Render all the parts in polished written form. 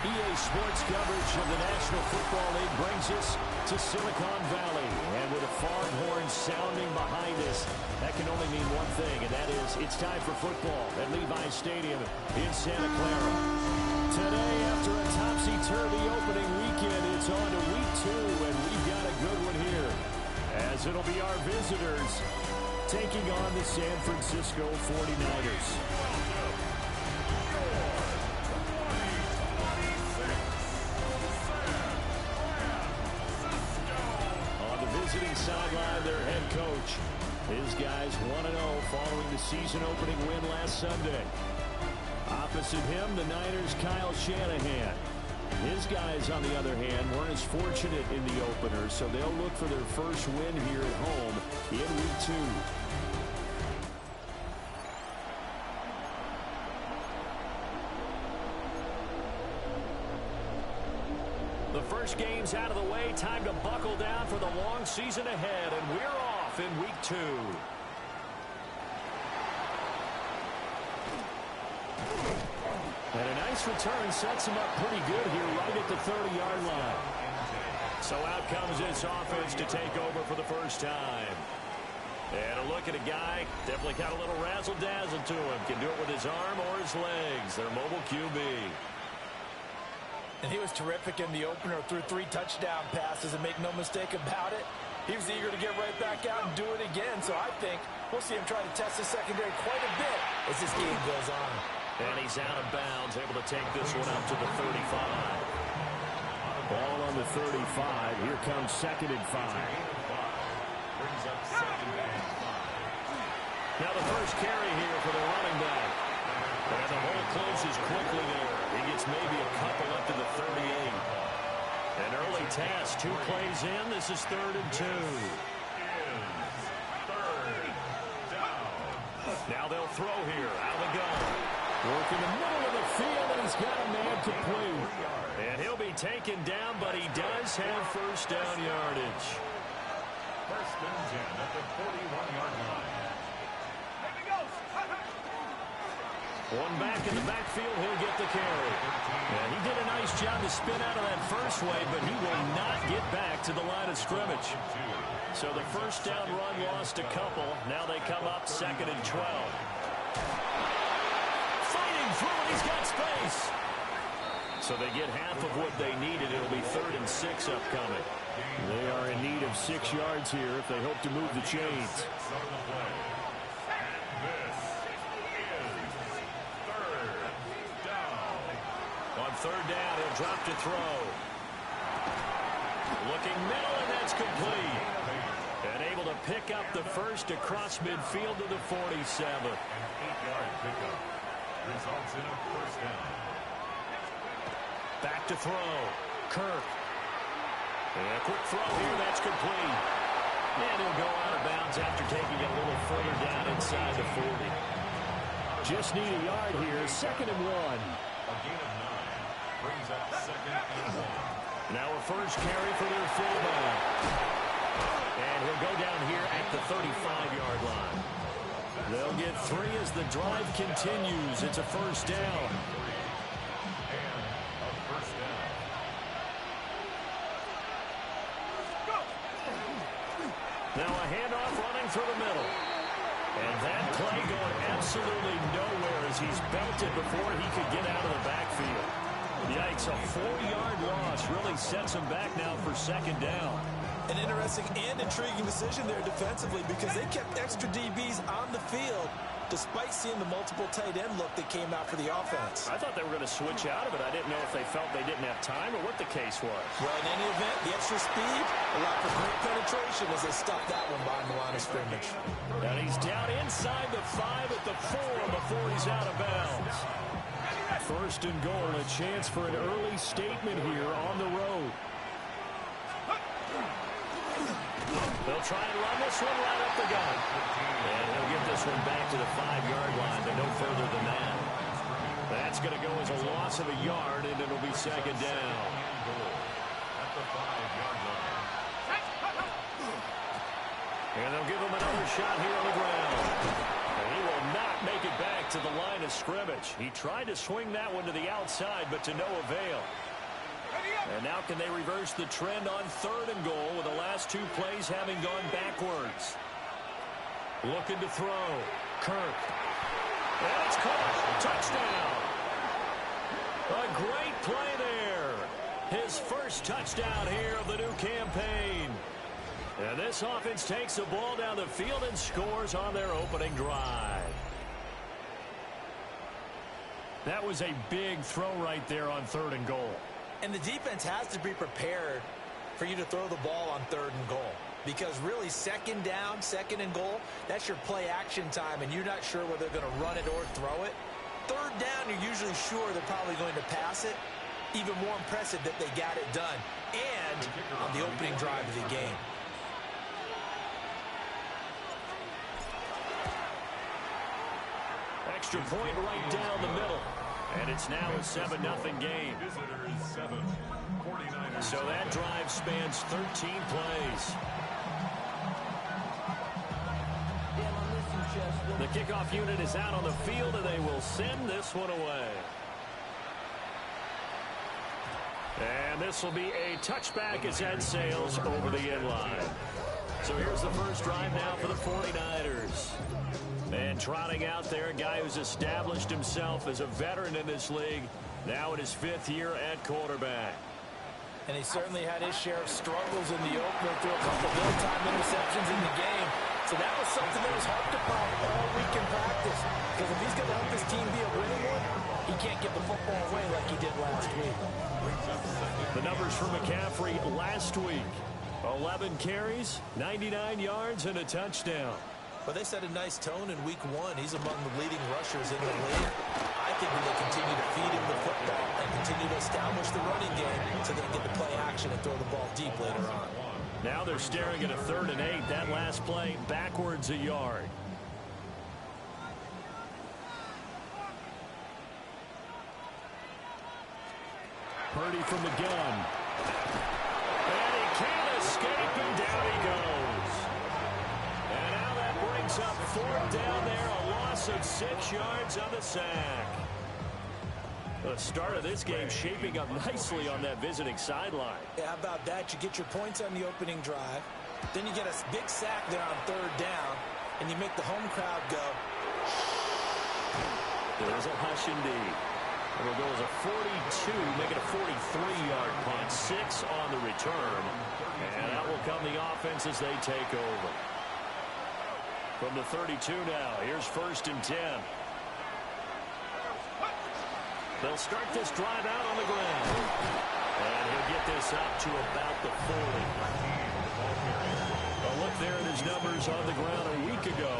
EA Sports coverage of the National Football League brings us to Silicon Valley. And with a foghorn sounding behind us, that can only mean one thing, and that is it's time for football at Levi's Stadium in Santa Clara. Today, after a topsy-turvy opening weekend, it's on to week 2, and we've got a good one here, as it'll be our visitors taking on the San Francisco 49ers. Visiting sideline, their head coach. His guys 1-0 following the season-opening win last Sunday. Opposite him, the Niners' Kyle Shanahan. His guys, on the other hand, weren't as fortunate in the opener, so they'll look for their first win here at home in Week 2. The first game's out of the way. Time to buckle down for the long season ahead, and we're off in Week 2. And a nice return sets him up pretty good here right at the 30-yard line. So out comes this offense to take over for the first time. And a look at a guy, definitely got a little razzle-dazzle to him. Can do it with his arm or his legs. Their mobile QB. And he was terrific in the opener, threw 3 touchdown passes, and make no mistake about it, he was eager to get right back out and do it again. So I think we'll see him try to test the secondary quite a bit as this game goes on. And he's out of bounds, able to take this one up to the 35. Ball on the 35. Here comes 2nd and 5. Brings up 2nd and 5. Now the first carry here for the running back. And the hole closes quickly there. He gets maybe a couple up to the 38. An early task, 2 plays in. This is 3rd and 2. Now they'll throw here. Out of the gun. Work in the middle of the field, and he's got a man complete. And he'll be taken down, but he does have first down yardage. 1st and 10 at the 41-yard line. One back in the backfield, he'll get the carry. And he did a nice job to spin out of that first wave, but he will not get back to the line of scrimmage. So the first down run lost a couple. Now they come up 2nd and 12. Fighting through it, he's got space. So they get half of what they needed. It'll be 3rd and 6 upcoming. They are in need of 6 yards here if they hope to move the chains. On 3rd down, he'll drop to throw. Looking middle, and that's complete. And able to pick up the first across midfield to the 47. An 8-yard pickup results in a 1st down. Back to throw. Kirk. And a quick throw here, that's complete. And he'll go out of bounds after taking it a little further down inside the 40. Just need a yard here, 2nd and 1. A gain of 9 brings up 2nd and 1. Now a first carry for their fullback. And he'll go down here at the 35-yard line. They'll get 3 as the drive continues. It's a first down. And a 1st down. Now a handoff running through the middle. And that play going absolutely nowhere as he's belted before he could get out of the backfield. Yikes, a 4-yard loss really sets him back now for 2nd down. An interesting and intriguing decision there defensively because they kept extra DBs on the field despite seeing the multiple tight end look that came out for the offense. I thought they were going to switch out of it. I didn't know if they felt they didn't have time or what the case was. Well, in any event, the extra speed allowed for great penetration as they stuffed that one behind the line of scrimmage. And he's down inside the 5 at the 4 before he's out of bounds. 1st and goal, a chance for an early statement here on the road. They'll try and run this one right up the gut. And he'll get this one back to the 5-yard line, but no further than that. That's going to go as a loss of a yard, and it'll be 2nd down. At the 5-yard line. And they'll give him another shot here on the ground. And he will not make it back to the line of scrimmage. He tried to swing that one to the outside, but to no avail. And now can they reverse the trend on 3rd and goal with the last 2 plays having gone backwards? Looking to throw. Kirk. And it's caught. Touchdown. A great play there. His first touchdown here of the new campaign. And this offense takes the ball down the field and scores on their opening drive. That was a big throw right there on 3rd and goal. And the defense has to be prepared for you to throw the ball on 3rd and goal. Because really, 2nd down, 2nd and goal, that's your play action time, and you're not sure whether they're going to run it or throw it. 3rd down, you're usually sure they're probably going to pass it. Even more impressive that they got it done. And on the opening drive of the game. Extra point right down the middle. And it's now a 7-0 game. So that drive spans 13 plays. The kickoff unit is out on the field, and they will send this one away. And this will be a touchback as that sails over the end line. So here's the first drive now for the 49ers. And trotting out there, a guy who's established himself as a veteran in this league, now in his 5th year at quarterback. And he certainly had his share of struggles in the opener through a couple of ill-timed interceptions in the game. So that was something that was harped upon all week in practice. Because if he's going to help this team be a winning one, he can't give the football away like he did last week. The numbers for McCaffrey last week. 11 carries, 99 yards, and a touchdown. But they set a nice tone in week 1. He's among the leading rushers in the league. I think when they continue to feed him the football and continue to establish the running game so they can get the play action and throw the ball deep later on. Now they're staring at a 3rd and 8. That last play backwards a yard. Purdy from the gun. And he can't escape, and down he goes. And now that brings up 4th down there, a loss of 6 yards on the sack. The start of this game shaping up nicely on that visiting sideline. Yeah, how about that? You get your points on the opening drive. Then you get a big sack there on 3rd down, and you make the home crowd go. There's a hush indeed. And we'll go as a 42, make it a 43-yard punt. 6 on the return. And that will come the offense as they take over. From the 32 now, here's 1st and 10. They'll start this drive out on the ground. And he'll get this up to about the 40. A look there at his numbers on the ground a week ago.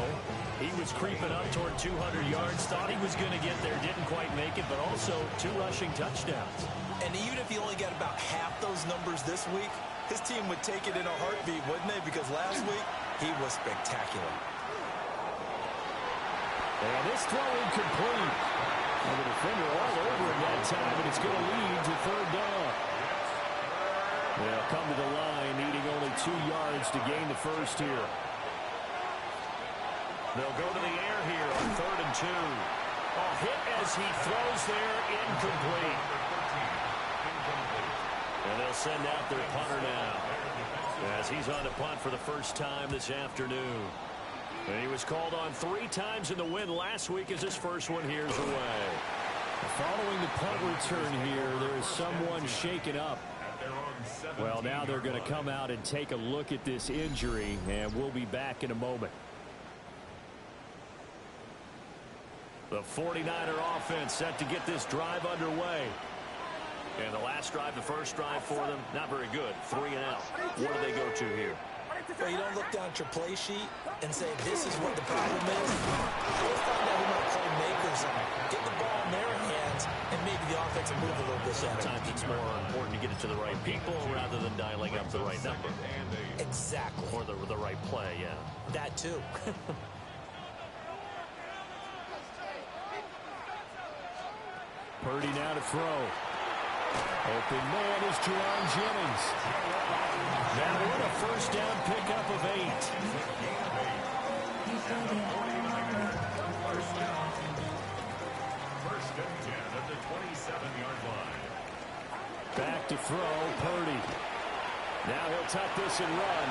He was creeping up toward 200 yards, thought he was going to get there, didn't quite make it, but also 2 rushing touchdowns. And even if he only got about half those numbers this week, his team would take it in a heartbeat, wouldn't they? Because last week, he was spectacular. And this throw incomplete. And the defender all over him that time, and it's going to lead to 3rd down. They'll come to the line, needing only 2 yards to gain the first here. They'll go to the air here on 3rd and 2. A hit as he throws there, incomplete. And they'll send out their punter now, as he's on the punt for the first time this afternoon. And he was called on 3 times in the win last week as his first one here's away. Following the punt return here, there is someone shaken up. Well, now they're going to come out and take a look at this injury, and we'll be back in a moment. The 49er offense set to get this drive underway. And the last drive, the first drive for them, not very good. 3 and out. What do they go to here? Well, you don't look down at your play sheet and say, this is what the problem is. You'll find out who my playmakers are. Get the ball in their hands, and maybe the offense will move a little bit. Sometimes it's more important to get it to the right people rather than dialing up the right number. Exactly. Or the right play, yeah. That too. Purdy now to throw. Open man is Jerron Jennings. That one a first down pickup of 8. First down. First and 10 at the 27-yard line. Back to throw, Purdy. Now he'll tuck this and run.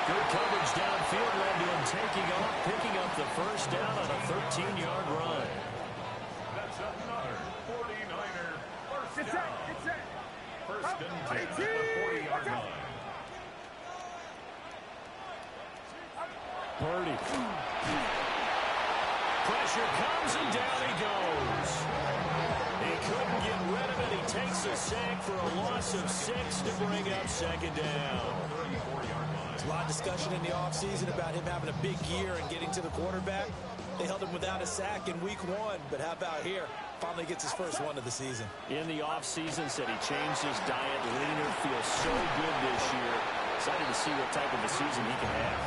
Good coverage downfield led to him taking off, picking up the first down on a 13-yard run. That's another 49er first down. First and 10 at the 40-yard line. Purdy. Pressure comes and down he goes. He couldn't get rid of it. He takes a sack for a loss of 6 to bring up second down. There's a lot of discussion in the offseason about him having a big year and getting to the quarterback. They held him without a sack in week 1, but how about here? Finally gets his first one of the season. In the offseason, said he changed his diet, leaner, feels so good this year. Excited to see what type of a season he can have.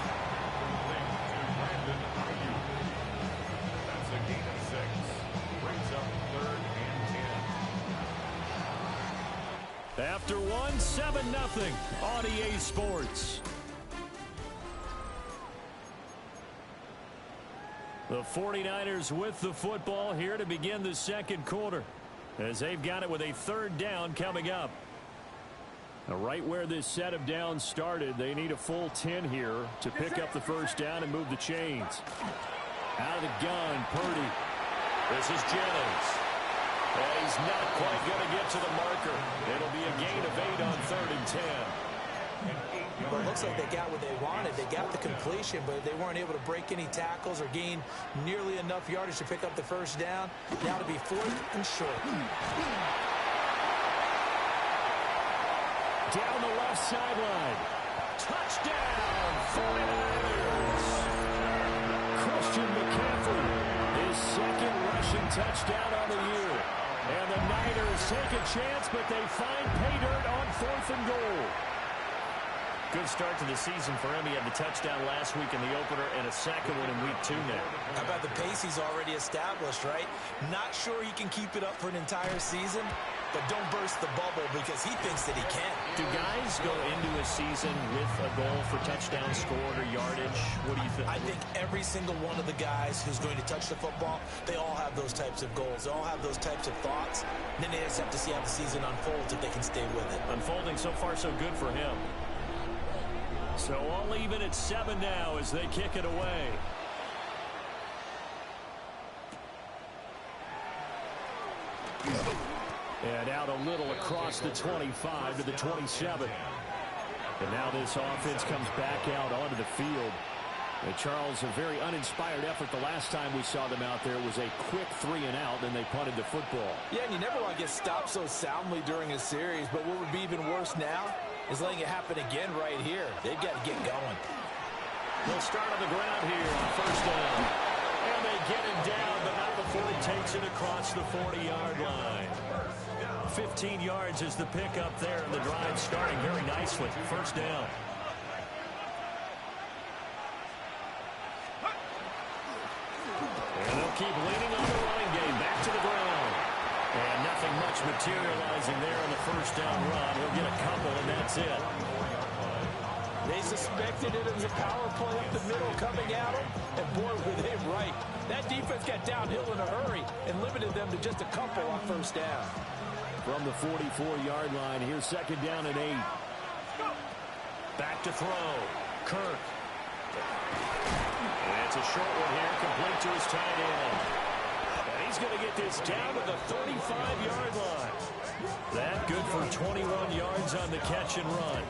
That's a gain of 6. Brings up 3rd and 10. After one, 7-0 on EA Sports. The 49ers with the football here to begin the second quarter, as they've got it with a 3rd down coming up. Now, right where this set of downs started, they need a full 10 here to pick up the first down and move the chains. Out of the gun, Purdy. This is Jennings. He's not quite going to get to the marker. It'll be a gain of 8 on 3rd and 10. Well, it looks like they got what they wanted. They got the completion, but they weren't able to break any tackles or gain nearly enough yardage to pick up the first down. Now to be 4th and short. Down the left sideline. Touchdown, 49ers. Christian McCaffrey, his 2nd rushing touchdown on the year. And the Niners take a chance, but they find pay dirt on 4th and goal. Good start to the season for him. He had the touchdown last week in the opener and a second one in week 2 now. How about the pace he's already established, right? Not sure he can keep it up for an entire season, but don't burst the bubble because he thinks that he can. Do guys go into a season with a goal for touchdown scored or yardage? What do you think? I think every single one of the guys who's going to touch the football, they all have those types of goals. They all have those types of thoughts. Then they just have to see how the season unfolds if they can stay with it. Unfolding so far so good for him. So all even at 7 now as they kick it away. And out a little across the 25 to the 27. And now this offense comes back out onto the field. And Charles, a very uninspired effort. The last time we saw them out there was a quick 3 and out, and they punted the football. Yeah, and you never want to get stopped so soundly during a series, but what would be even worse now is letting it happen again right here. They've got to get going. They'll start on the ground here on first down. And they get him down, but not before he takes it across the 40-yard line. 15 yards is the pickup there, and the drive starting very nicely. First down. And they'll keep leaning on the running game. Back to the ground. And nothing much materializing there on the first down run. He'll get a couple, and that's it. They suspected it was a power play up the middle coming at them, and boy, were they right. That defense got downhill in a hurry and limited them to just a couple on first down. From the 44-yard line, here's second down and 8. Back to throw. Kirk. And it's a short one here, complete to his tight end. And he's going to get this down to the 35-yard line. That good for 21 yards on the catch and run.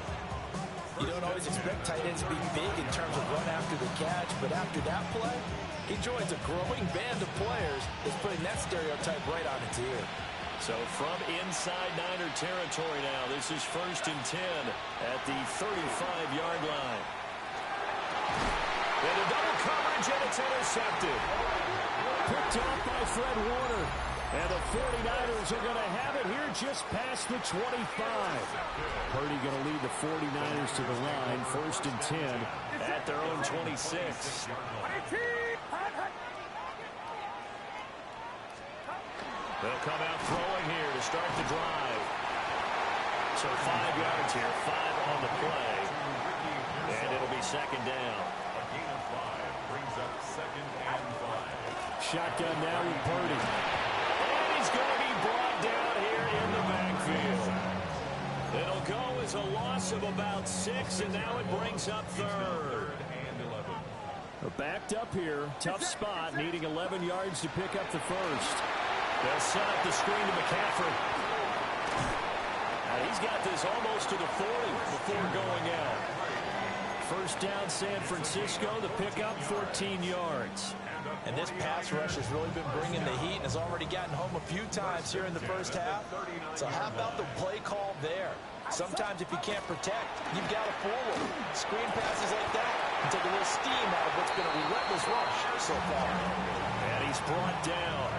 You don't always expect tight ends to be big in terms of run after the catch, but after that play, he joins a growing band of players that's putting that stereotype right on its ear. So from inside Niner territory now, this is first and 10 at the 35-yard line. And a double coverage, and it's intercepted. Picked off by Fred Warner. And the 49ers are going to have it here just past the 25. Purdy going to lead the 49ers to the line, first and 10 at their own 26. They'll come out throwing here to start the drive. So 5 yards here, 5 on the play. And it'll be second down. A gain of 5 brings up 2nd and 5. Shotgun now with Purdy. And he's going to be brought down here in the backfield. It'll go as a loss of about 6, and now it brings up 3rd. And 11. Backed up here. Tough spot, needing 11 yards to pick up the first. They'll set up the screen to McCaffrey. And he's got this almost to the 40 before going out. First down, San Francisco. The pickup, 14 yards. And this pass rush has really been bringing the heat and has already gotten home a few times here in the first half. So how about the play call there? Sometimes if you can't protect, you've got to forward. Screen passes like that and take a little steam out of what's been a relentless rush so far. And he's brought down.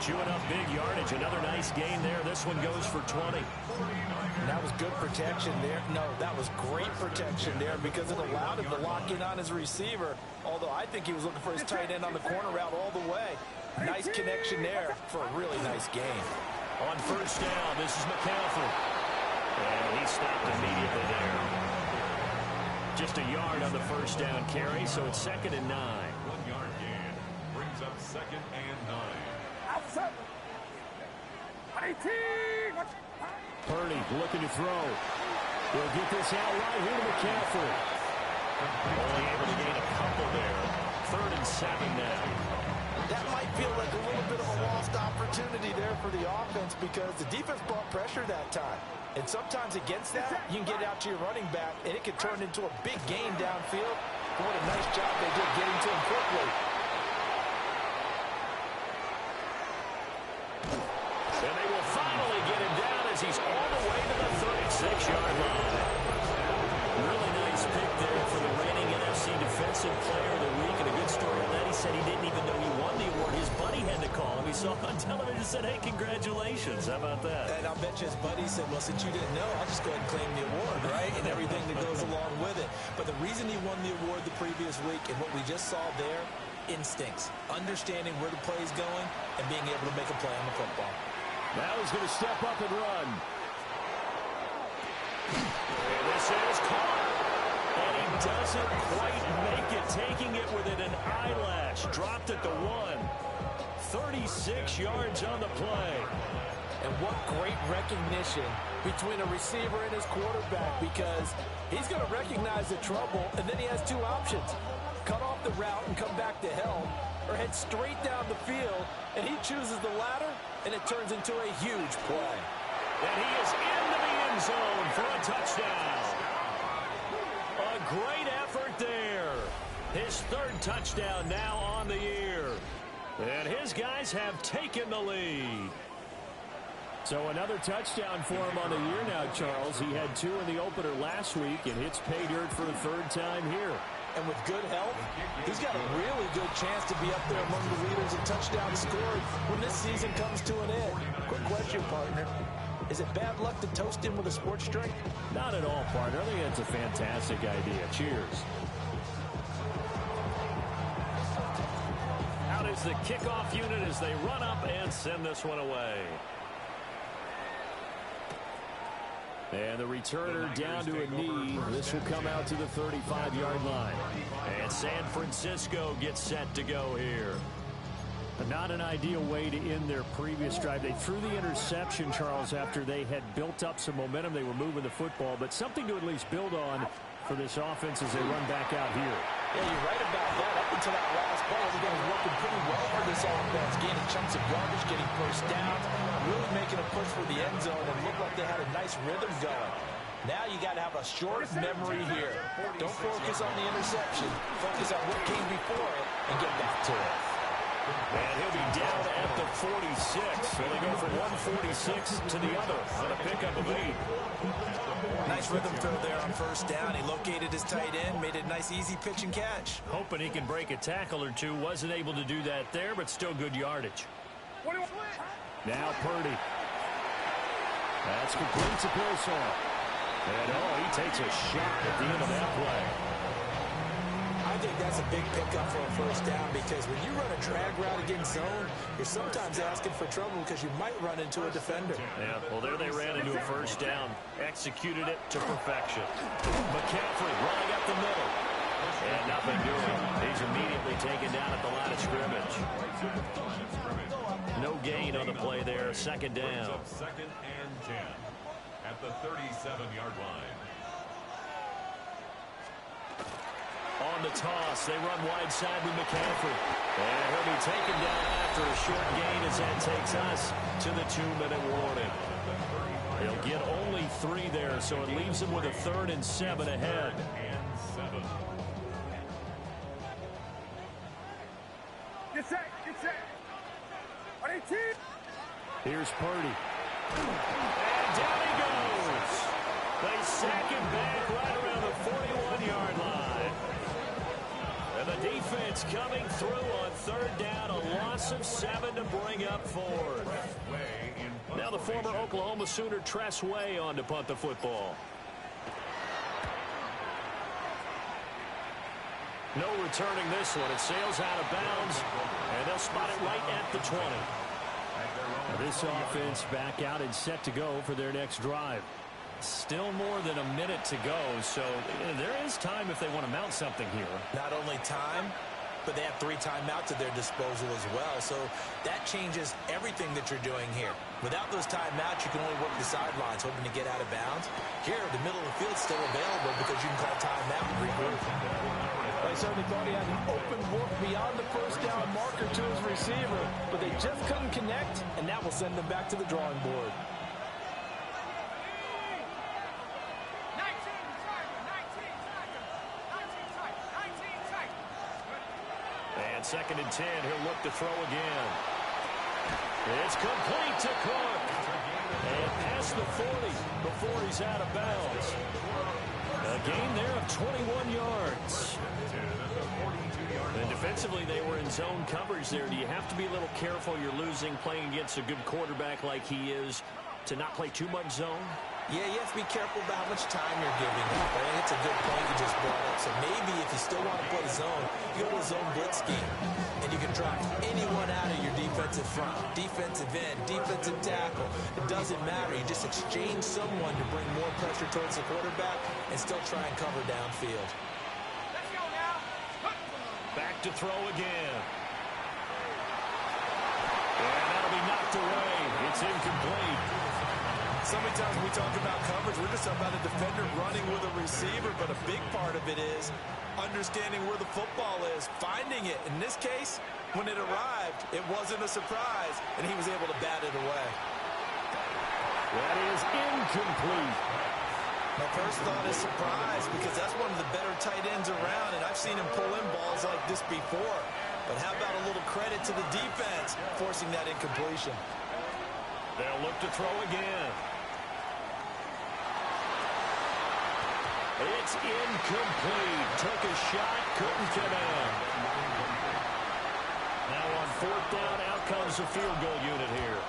Chewing up big yardage. Another nice gain there. This one goes for 20. And that was good protection there. No, that was great protection there because it allowed him to lock in on his receiver. Although I think he was looking for his tight end on the corner route all the way. Nice connection there for a really nice gain. On first down, this is McCaffrey. And he stopped immediately there. Just a yard on the first down carry, so it's 2nd and 9. 1-yard gain brings up 2nd and 9. Purdy looking to throw. He'll get this out right here to McCaffrey. Only able to gain a couple there. 3rd and 7 now. That might feel like a little bit of a lost opportunity there for the offense because the defense brought pressure that time. And sometimes against that, you can get out to your running back, and it can turn into a big gain downfield. But what a nice job they did getting to him quickly. And they will finally get him down as he's all the way to the 36-yard line. Really nice pick there for the reigning NFC Defensive Player of the Week. And a good story on that. He said he didn't even know he won the award. His buddy had to call him. He saw him on television and said, hey, congratulations. How about that? And I'll bet you his buddy said, well, since you didn't know, I'll just go ahead and claim the award, right? And everything that goes along with it. But the reason he won the award the previous week and what we just saw there, instincts, understanding where the play is going and being able to make a play on the football. Now he's going to step up and run. And this is caught. And he doesn't quite make it, taking it within an eyelash. Dropped at the 1. 36 yards on the play. And what great recognition between a receiver and his quarterback because he's going to recognize the trouble, and then he has two options. Cut off the route and come back to help, or head straight down the field, and he chooses the latter, and it turns into a huge play. And he is into the end zone for a touchdown. A great effort there. His 3rd touchdown now on the year. And his guys have taken the lead. So another touchdown for him on the year now, Charles. He had 2 in the opener last week and hits pay dirt for the 3rd time here. And with good health, he's got a really good chance to be up there among the leaders in touchdowns scored when this season comes to an end. Quick question, partner. Is it bad luck to toast him with a sports drink? Not at all, partner. I think that's a fantastic idea. Cheers. Out is the kickoff unit as they run up and send this one away. And the returner down to a knee. This will come out to the 35-yard line. And San Francisco gets set to go here. Not an ideal way to end their previous drive. They threw the interception, Charles, after they had built up some momentum. They were moving the football, but something to at least build on for this offense as they run back out here. Yeah, you're right about that. Up until that last play, everything was working pretty well for this offense. Gaining chunks of yardage, getting first downs, really making a push for the end zone, and looked like they had a nice rhythm going. Now you got to have a short memory here. Don't focus on the interception. Focus on what came before it and get back to it. And he'll be down at the 46. So they go from 146 to the other on a pickup of 8. Nice rhythm throw there on first down. He located his tight end, made it a nice easy pitch and catch. Hoping he can break a tackle or two. Wasn't able to do that there, but still good yardage. Now Purdy. That's complete to Pilson. And he takes a shot at the end of that play. I think that's a big pickup for a first down because when you run a drag route against zone, you're sometimes asking for trouble because you might run into a defender. Yeah, well, there they ran into a first down. Executed it to perfection. McCaffrey running up the middle. And nothing doing. He's immediately taken down at the line of scrimmage. No gain on the play there. Second down. Second and 10 at the 37-yard line. On the toss, they run wide side with McCaffrey. And he'll be taken down after a short gain as that takes us to the 2-minute warning. He'll get only 3 there, so it leaves him with a 3rd and 7 ahead. Get set, get set. On 18. Here's Purdy. And down he goes. They sack him back right around the 41-yard line. And the defense coming through on 3rd down. A loss of 7 to bring up 4th. Now the former Oklahoma Sooner Tress Way on to punt the football. No returning this one. It sails out of bounds, and they'll spot it right at the 20. Now this offense back out and set to go for their next drive. Still more than a minute to go, so there is time if they want to mount something here. Not only time, but they have 3 timeouts at their disposal as well, so that changes everything that you're doing here. Without those timeouts, you can only work the sidelines, hoping to get out of bounds. Here, the middle of the field is still available because you can call timeout and regroup. They certainly thought he had an open look beyond the first down marker to his receiver, but they just couldn't connect, and that will send them back to the drawing board. And 2nd and 10, he'll look to throw again. It's complete to Cook. And past the 40 before he's out of bounds. A gain there of 21 yards. And defensively, they were in zone coverage there. Do you have to be a little careful? You're losing, playing against a good quarterback like he is, to not play too much zone? Yeah, you have to be careful about how much time you're giving him. I think it's a good point you just brought up. So maybe if you still want to play zone, you go to a zone blitz scheme. And you can drop anyone out of your defensive front. Defensive end, defensive tackle. It doesn't matter. You just exchange someone to bring more pressure towards the quarterback and still try and cover downfield. Let's go now. Back to throw again. And that'll be knocked away. It's incomplete. So many times when we talk about coverage, we're just talking about a defender running with a receiver, but a big part of it is understanding where the football is, finding it. In this case, when it arrived, it wasn't a surprise, and he was able to bat it away. That is incomplete. My first thought is surprise, because that's one of the better tight ends around, and I've seen him pull in balls like this before. But how about a little credit to the defense forcing that incompletion? They'll look to throw again. It's incomplete. Took a shot, couldn't connect. Now on 4th down, out comes the field goal unit here.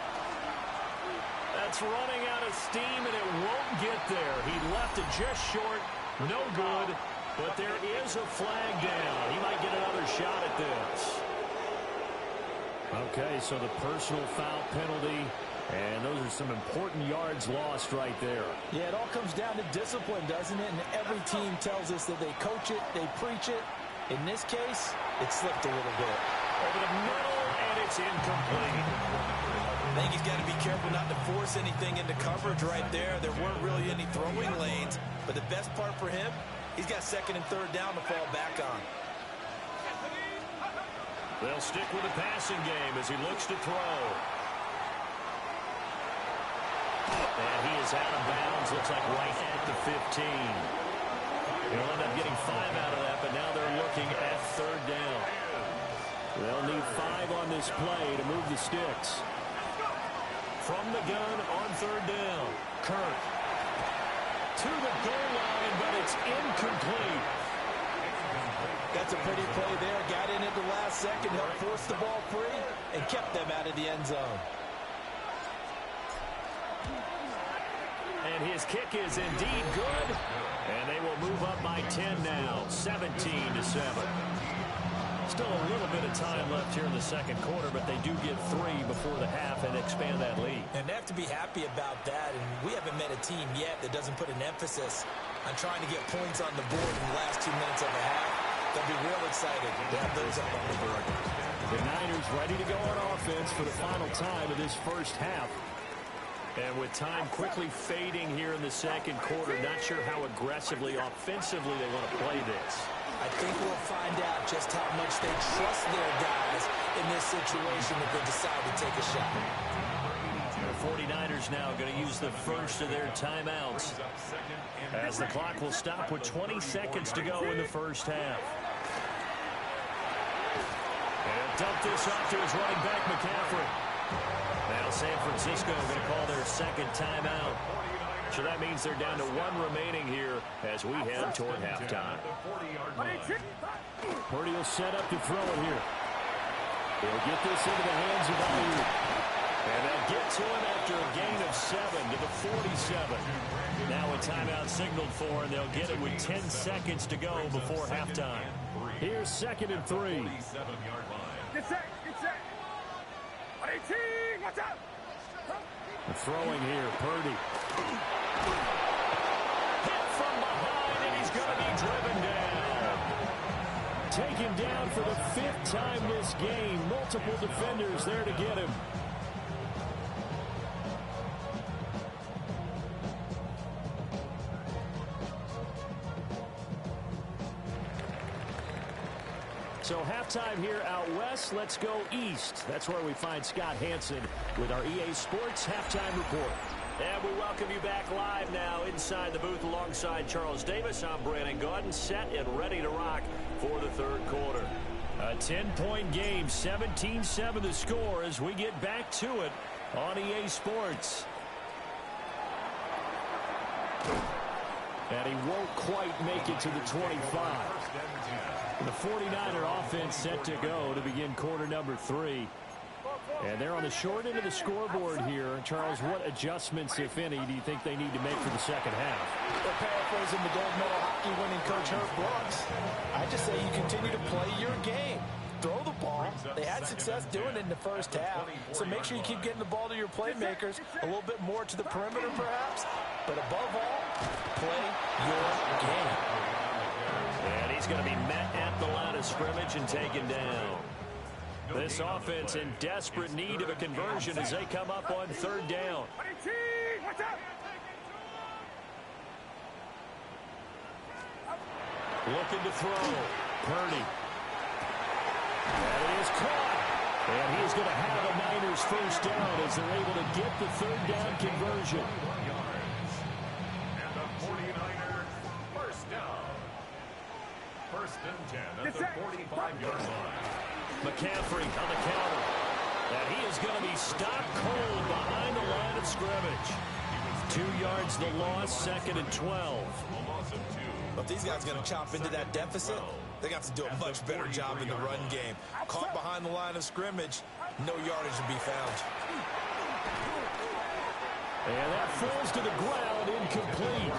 That's running out of steam, and it won't get there. He left it just short. No good, but there is a flag down. He might get another shot at this. Okay, so the personal foul penalty. And those are some important yards lost right there. Yeah, it all comes down to discipline, doesn't it? And every team tells us that they coach it, they preach it. In this case, it slipped a little bit. Over the middle, and it's incomplete. I think he's got to be careful not to force anything into coverage right there. There weren't really any throwing lanes. But the best part for him, he's got 2nd and 3rd down to fall back on. They'll stick with the passing game as he looks to throw. And he is out of bounds, looks like right at the 15. He'll end up getting 5 out of that, but now they're looking at 3rd down. They'll need 5 on this play to move the sticks. From the gun on 3rd down. Kirk to the goal line, but it's incomplete. That's a pretty play there. Got in at the last second, helped force the ball free, and kept them out of the end zone. And his kick is indeed good. And they will move up by 10 now, 17-7. Still a little bit of time left here in the second quarter, but they do get 3 before the half and expand that lead. And they have to be happy about that. And we haven't met a team yet that doesn't put an emphasis on trying to get points on the board in the last 2 minutes of the half. They'll be real excited to have those up on the board. The Niners ready to go on offense for the final time of this first half. And with time quickly fading here in the second quarter, not sure how aggressively, offensively they want to play this. I think we'll find out just how much they trust their guys in this situation if they decide to take a shot. The 49ers now going to use the first of their timeouts as the clock will stop with 20 seconds to go in the first half. And dump this off to his running back, McCaffrey. Now San Francisco going to call their second timeout. So that means they're down to one remaining here as we head toward halftime. Purdy will set up to throw it here. He'll get this into the hands of Ayuk. And they'll get to him after a gain of 7 to the 47. Now a timeout signaled for, and they'll get it with 10 seconds to go before halftime. Here's 2nd and 3. Get set, get set. 18, watch out. Throwing here, Purdy. Hit from behind, and he's going to be driven down. Taken down for the 5th time this game. Multiple defenders there to get him. So halftime here out west. Let's go east. That's where we find Scott Hansen with our EA Sports Halftime Report. And we welcome you back live now inside the booth alongside Charles Davis. I'm Brandon Gaudin, set and ready to rock for the third quarter. A 10-point game, 17-7 the score as we get back to it on EA Sports. And he won't quite make it to the 25. The 49er offense set to go to begin quarter number 3. And they're on the short end of the scoreboard here. Charles, what adjustments, if any, do you think they need to make for the second half? They're paraphrasing the gold medal hockey winning coach Herb Brooks. I just say you continue to play your game. Throw the ball. They had success doing it in the first half. So make sure you keep getting the ball to your playmakers a little bit more to the perimeter perhaps. But above all, play your game. And he's going to be met at the line of scrimmage and taken down. This offense in desperate need of a conversion as they come up on 3rd down. Looking to throw. Purdy. And it is caught. And he is going to have a Niners first down as they're able to get the 3rd down conversion. And the 49ers first down. 1st and 10 at the 45-yard line. McCaffrey on the counter. And he is going to be stopped cold behind the line of scrimmage. 2 yards the loss, 2nd and 12. But if these guys are going to chop into that deficit, they got to do a much better job in the run game. Caught behind the line of scrimmage, no yardage to be found. And that falls to the ground, incomplete.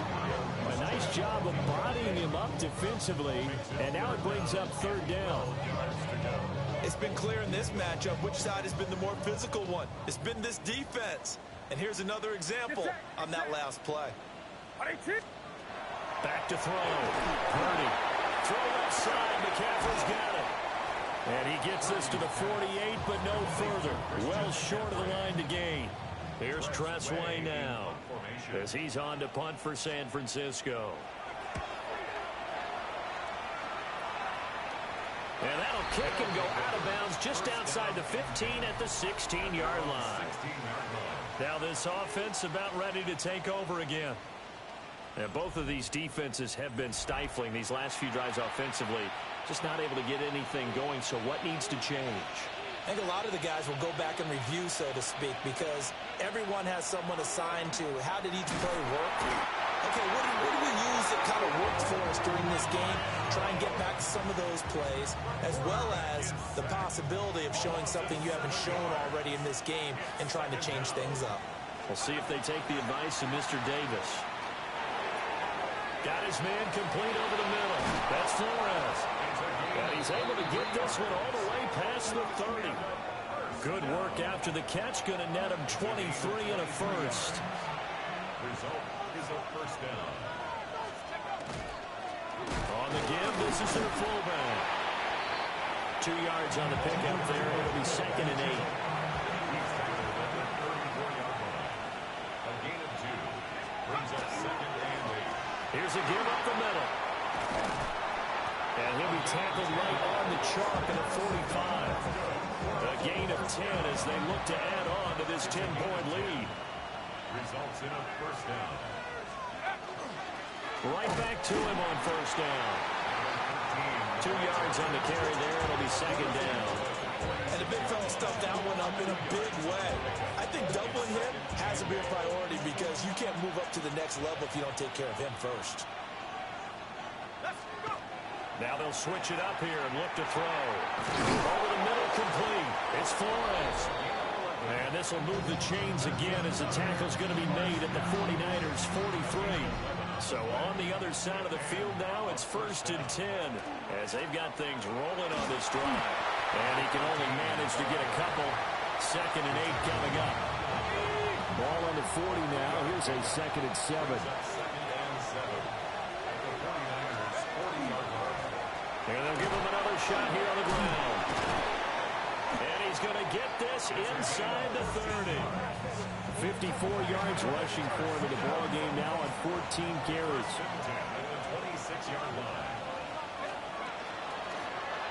A nice job of bodying him up defensively, and now it brings up 3rd down. It's been clear in this matchup which side has been the more physical one. It's been this defense. And here's another example on that last play. Back to throw. Purdy. Throw left side. McCaffrey's got it. And he gets this to the 48, but no further. Well short of the line to gain. Here's Tressway now as he's on to punt for San Francisco. And that'll kick and go out of bounds just outside the 15 at the 16-yard line. Now this offense about ready to take over again. And both of these defenses have been stifling these last few drives offensively. Just not able to get anything going, so what needs to change? I think a lot of the guys will go back and review, so to speak, because everyone has someone assigned to how did each play work. Okay, what do we use that kind of worked for us during this game? Try and get back to some of those plays, as well as the possibility of showing something you haven't shown already in this game and trying to change things up. We'll see if they take the advice of Mr. Davis. Got his man complete over the middle. That's Flores. And he's able to get this one all the way past the 30. Good work after the catch. Going to net him 23 and a first. Result is a first down. On the give, this is their fullback. 2 yards on the pickup there. It'll be 2nd and 8. He's tackled at the 34-yard line. A gain of 2 brings up 2nd and 8. Here's a give up the middle. And he'll be tackled right on the chalk at a 45. A gain of 10 as they look to add on to this 10-point lead. Results in a first down. Right back to him on first down. 2 yards on the carry there. It'll be 2nd down. And the big fella stuffed that one up in a big way. I think doubling him has to be a priority because you can't move up to the next level if you don't take care of him first. Now they'll switch it up here and look to throw. Over the middle, complete. It's Flores. And this will move the chains again as the tackle's going to be made at the 49ers' 43. So on the other side of the field now, it's 1st and 10 as they've got things rolling on this drive. And he can only manage to get a couple. 2nd and 8 coming up. Ball on the 40 now. Here's a 2nd and 7. And they'll give him another shot here on the ground. And he's going to get this inside the 30. 54 yards rushing for him in the ball game now on 14 carries. 26-yard line.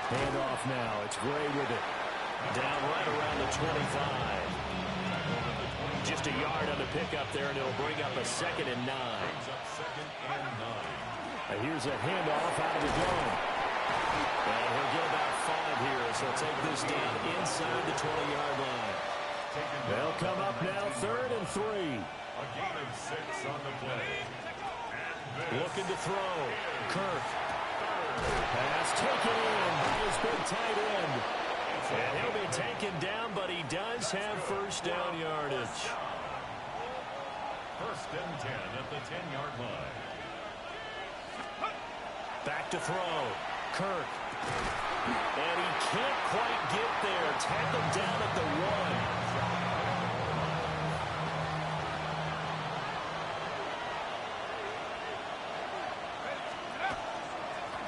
Handoff now. It's Gray with it. Down right around the 25. Just a yard on the pickup there, and it'll bring up a 2nd and 9. Here's a handoff out of the dome. And he'll get about 5 here as he'll take this down inside the 20-yard line. They'll come up now 3rd and 3. A gain of 6 on the play. Looking to throw. Kirk. Pass taken in by his big tight end. And he'll be taken down, but he does have first down yardage. 1st and 10 at the 10-yard line. Back to throw. Kirk. And he can't quite get there. Tackled down at the 1.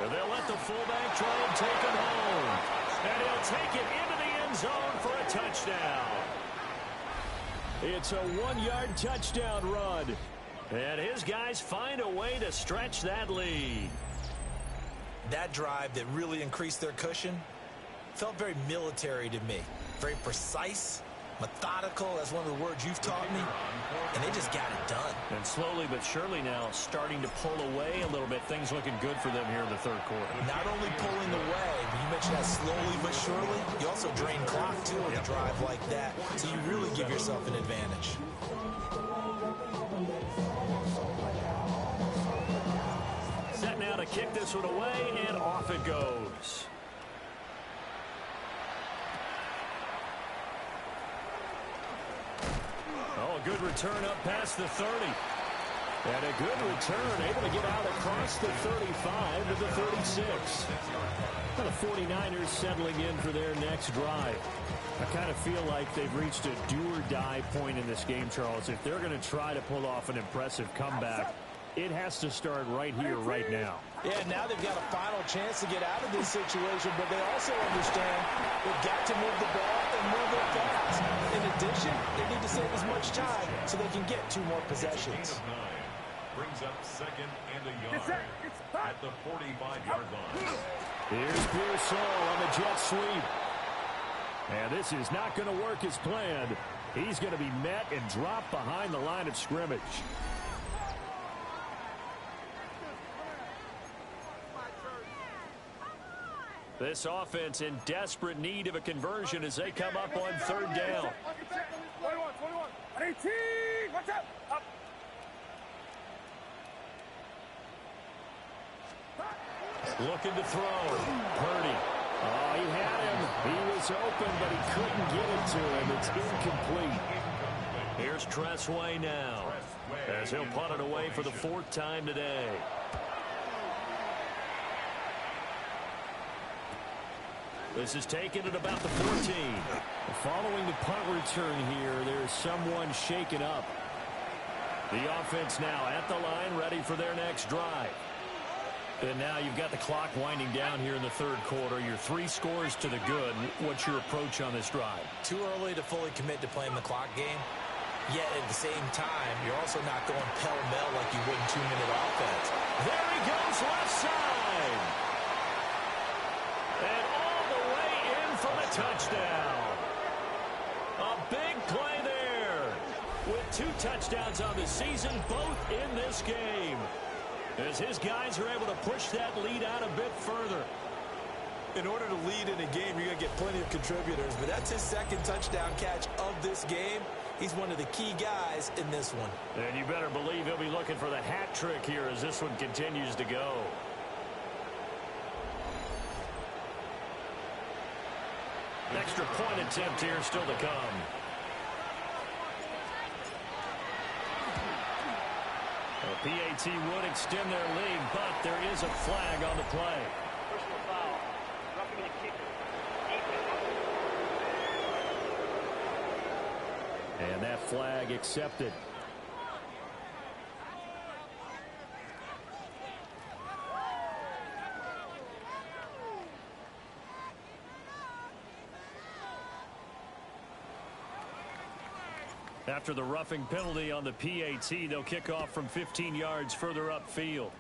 They'll let the fullback try and take him home. And he'll take it into the end zone for a touchdown. It's a 1-yard touchdown run. And his guys find a way to stretch that lead. That drive that really increased their cushion felt very military to me. Very precise, methodical. That's one of the words you've taught me. And they just got it done. And slowly but surely now starting to pull away a little bit. Things looking good for them here in the 3rd quarter. Not only pulling away, but you mentioned that slowly but surely. You also drain clock, too, with a drive like that. So you really give yourself an advantage. Set now to kick this one away, and off it goes. Oh, a good return up past the 30. And a good return, able to get out across the 35 to the 36. And the 49ers settling in for their next drive. I kind of feel like they've reached a do-or-die point in this game, Charles. If they're going to try to pull off an impressive comeback, it has to start right here, right now. Yeah, now they've got a final chance to get out of this situation, but they also understand they've got to move the ball and move it fast. In addition, they need to save as much time so they can get 2 more possessions. Brings up 2nd and a yard at the 45-yard line. Here's Pearsall on the jet sweep. And this is not going to work as planned. He's going to be met and dropped behind the line of scrimmage. This offense in desperate need of a conversion as they come up on 3rd down. 21, 18, watch out! Up. Looking to throw. Purdy. Oh, he had him. He was open, but he couldn't get it to him. It's incomplete. Here's Tressway now as he'll punt it away for the 4th time today. This is taken at about the 14. Following the punt return here, there's someone shaken up. The offense now at the line, ready for their next drive. And now you've got the clock winding down here in the third quarter. You're 3 scores to the good. What's your approach on this drive? Too early to fully commit to playing the clock game. Yet at the same time, you're also not going pell-mell like you would in 2-minute offense. There he goes, left side. And all the way in for the touchdown. A big play there. With 2 touchdowns on the season, both in this game. As his guys are able to push that lead out a bit further. In order to lead in a game, you're going to get plenty of contributors, but that's his second touchdown catch of this game. He's one of the key guys in this one. And you better believe he'll be looking for the hat trick here as this one continues to go. Extra point attempt here still to come. The PAT would extend their lead, but there is a flag on the play. Personal foul. Roughing the kicker. And that flag accepted. After the roughing penalty on the PAT, they'll kick off from 15 yards further upfield.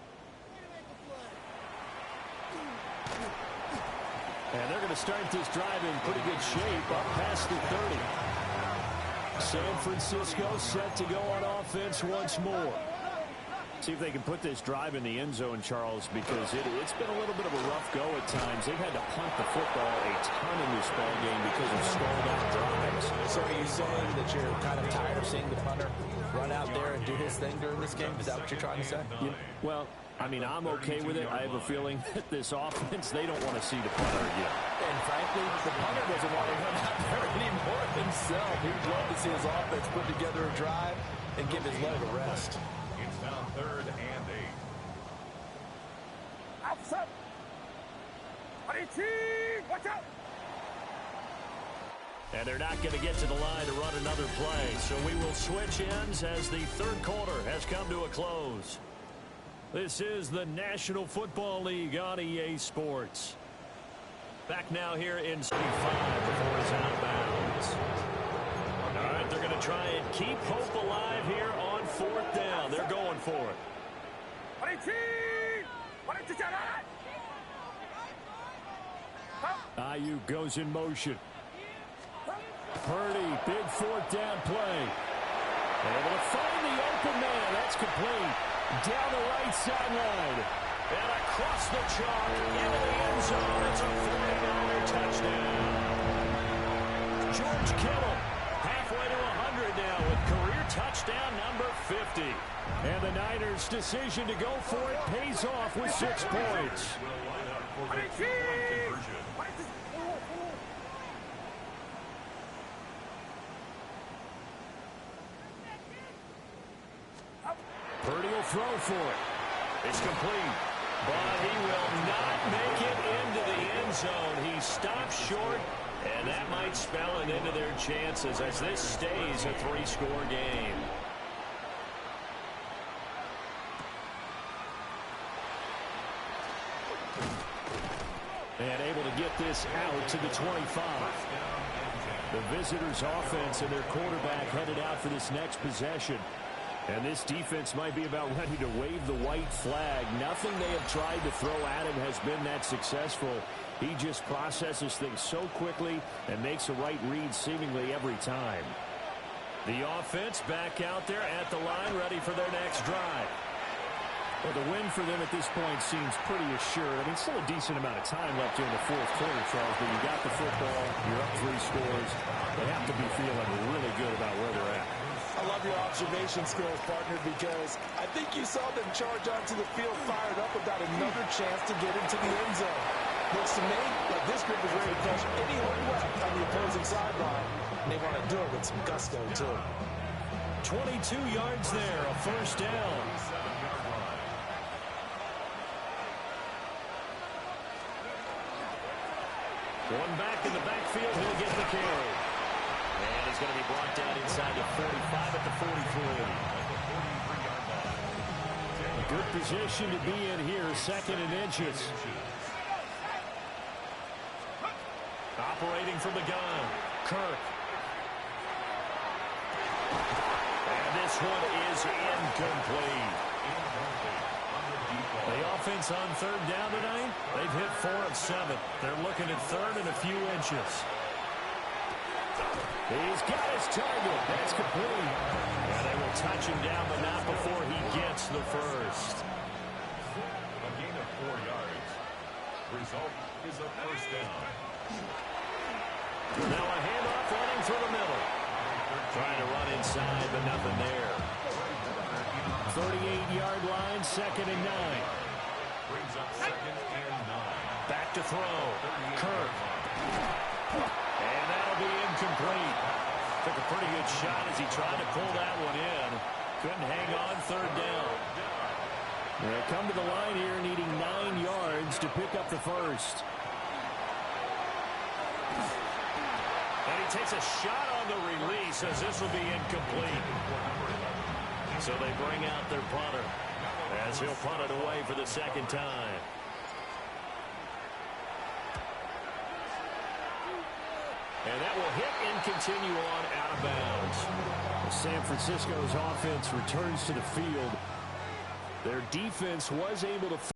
And they're going to start this drive in pretty good shape up past the 30. San Francisco set to go on offense once more. See if they can put this drive in the end zone, Charles, because it's been a little bit of a rough go at times. They've had to punt the football a ton in this ball game because of stalled out drives. So are you saying that you're kind of tired of seeing the punter run out there and do his thing during this game? Is that what you're trying to say? Yeah, well, I mean, I'm okay with it. I have a feeling that this offense, they don't want to see the punter again. And frankly, the punter doesn't want to run out there anymore himself. He'd love to see his offense put together a drive and give his leg a rest. It's now 3rd and 8. Outside. Watch out. And they're not going to get to the line to run another play. So we will switch ends as the third quarter has come to a close. This is the National Football League on EA Sports. Back now here in 75 before it's out of bounds. All right, they're going to try and keep hope alive here on 4th down. They're going for it. Ayuk goes in motion. Purdy, big 4th down play. Able to find the open man. That's complete. Down the right sideline. And across the chalk into the end zone. It's a 49er touchdown. George Kittle halfway to 100 now with career touchdown number 50. And the Niners' decision to go for it pays off with 6 points. Purdy will throw for it. It's complete. But he will not make it into the end zone. He stops short, and that might spell it into their chances as this stays a 3-score game. And able to get this out to the 25. The visitors' offense and their quarterback headed out for this next possession. And this defense might be about ready to wave the white flag. Nothing they have tried to throw at him has been that successful. He just processes things so quickly and makes a right read seemingly every time. The offense back out there at the line, ready for their next drive. Well, the win for them at this point seems pretty assured. I mean, still a decent amount of time left here in the 4th quarter, Charles, but you got the football, you're up 3 scores. They have to be feeling really good about where they're at. I love your observation skills, partner, because I think you saw them charge onto the field fired up about another chance to get into the end zone. Looks to me like this group is ready to crush any home left on the opposing sideline, and they want to do it with some gusto, too. 22 yards there, a 1st down. One back in the backfield, he'll get the carry. And he's going to be brought down inside the 45 at the 43. Good position to be in here, 2nd and inches. Operating from the gun, Kirk. And this one is incomplete. The offense on 3rd down tonight, they've hit 4 of 7. They're looking at 3rd and a few inches. He's got his target. That's complete. Yeah, they will touch him down, but not before he gets the first. A gain of 4 yards. Result is a first down. Now a handoff running through the middle. Trying to run inside, but nothing there. 38-yard line, 2nd and 9. Brings up 2nd and 9. Back to throw. Kirk. And that'll be incomplete. Took a pretty good shot as he tried to pull that one in. Couldn't hang on 3rd down. They come to the line here needing 9 yards to pick up the first. And he takes a shot on the release as this will be incomplete. So they bring out their punter as he'll punt it away for the 2nd time. And that will hit and continue on out of bounds. San Francisco's offense returns to the field. Their defense was able to